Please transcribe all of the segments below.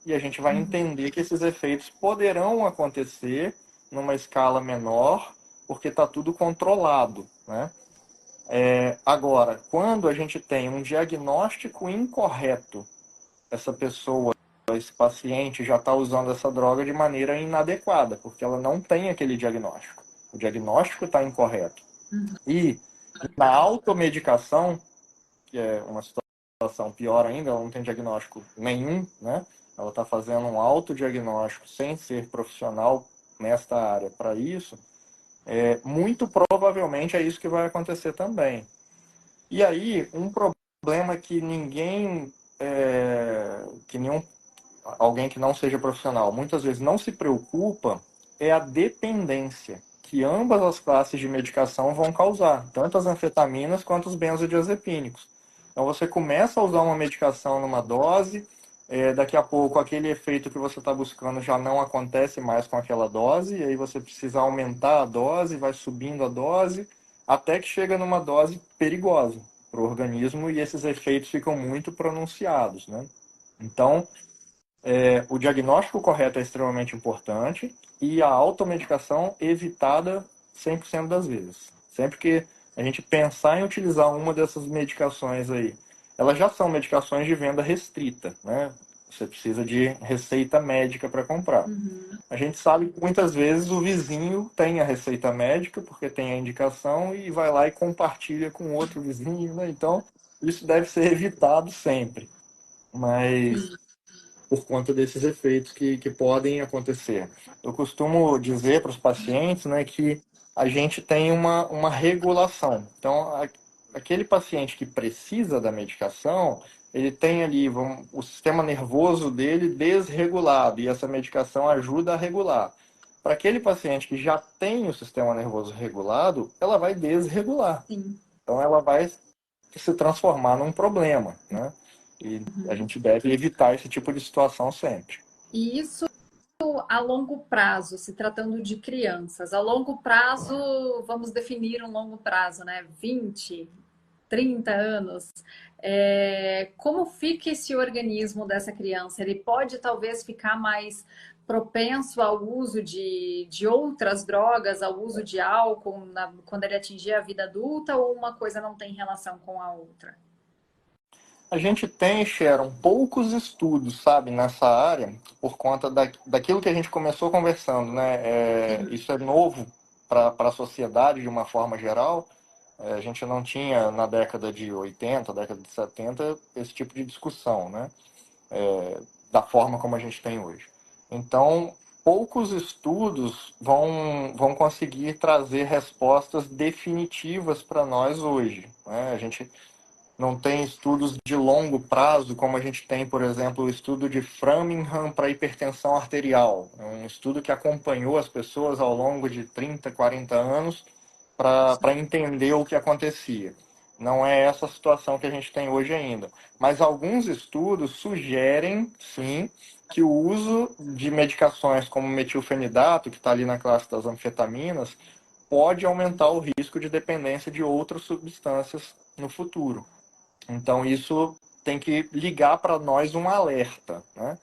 e a gente vai entender que esses efeitos poderão acontecer numa escala menor, porque está tudo controlado, né? Agora, quando a gente tem um diagnóstico incorreto, essa pessoa, esse paciente já está usando essa droga de maneira inadequada, porque ela não tem aquele diagnóstico. O diagnóstico está incorreto. E na automedicação, que é uma situação pior ainda, ela não tem diagnóstico nenhum, né? Ela está fazendo um autodiagnóstico sem ser profissional nesta área para isso, muito provavelmente é isso que vai acontecer também. E aí, um problema que alguém que não seja profissional, muitas vezes não se preocupa, é a dependência que ambas as classes de medicação vão causar, tanto as anfetaminas quanto os benzodiazepínicos. Então você começa a usar uma medicação numa dose, daqui a pouco aquele efeito que você está buscando já não acontece mais com aquela dose, e aí você precisa aumentar a dose, vai subindo a dose, até que chega numa dose perigosa para o organismo e esses efeitos ficam muito pronunciados, né? Então, o diagnóstico correto é extremamente importante e a automedicação evitada 100% das vezes. Sempre que a gente pensar em utilizar uma dessas medicações aí, elas já são medicações de venda restrita, né? Você precisa de receita médica para comprar. A gente sabe que muitas vezes o vizinho tem a receita médica porque tem a indicação e vai lá e compartilha com outro vizinho, né? Então, isso deve ser evitado sempre. Mas por conta desses efeitos que podem acontecer. Eu costumo dizer para os pacientes, né, que a gente tem uma regulação. Então, aquele paciente que precisa da medicação, ele tem ali o sistema nervoso dele desregulado e essa medicação ajuda a regular. Para aquele paciente que já tem o sistema nervoso regulado, ela vai desregular. Sim. Então, ela vai se transformar num problema, né? E a gente deve evitar esse tipo de situação sempre. E isso a longo prazo, se tratando de crianças. A longo prazo, vamos definir um longo prazo, né? 20, 30 anos. Como fica esse organismo dessa criança? Ele pode talvez ficar mais propenso ao uso de outras drogas, ao uso de álcool quando ele atingir a vida adulta, ou uma coisa não tem relação com a outra? A gente tem, Sharon, poucos estudos, sabe, nessa área, por conta daquilo que a gente começou conversando, né? Isso é novo para a sociedade de uma forma geral. A gente não tinha na década de 80, década de 70, esse tipo de discussão, né? Da forma como a gente tem hoje. Então, poucos estudos vão conseguir trazer respostas definitivas para nós hoje, né? A gente não tem estudos de longo prazo, como a gente tem, por exemplo, o estudo de Framingham para hipertensão arterial. É um estudo que acompanhou as pessoas ao longo de 30, 40 anos para entender o que acontecia. Não é essa a situação que a gente tem hoje ainda. Mas alguns estudos sugerem, sim, que o uso de medicações como metilfenidato, que está ali na classe das anfetaminas, pode aumentar o risco de dependência de outras substâncias no futuro. Então, isso tem que ligar para nós um alerta, né?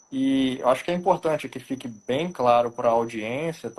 E eu acho que é importante que fique bem claro para a audiência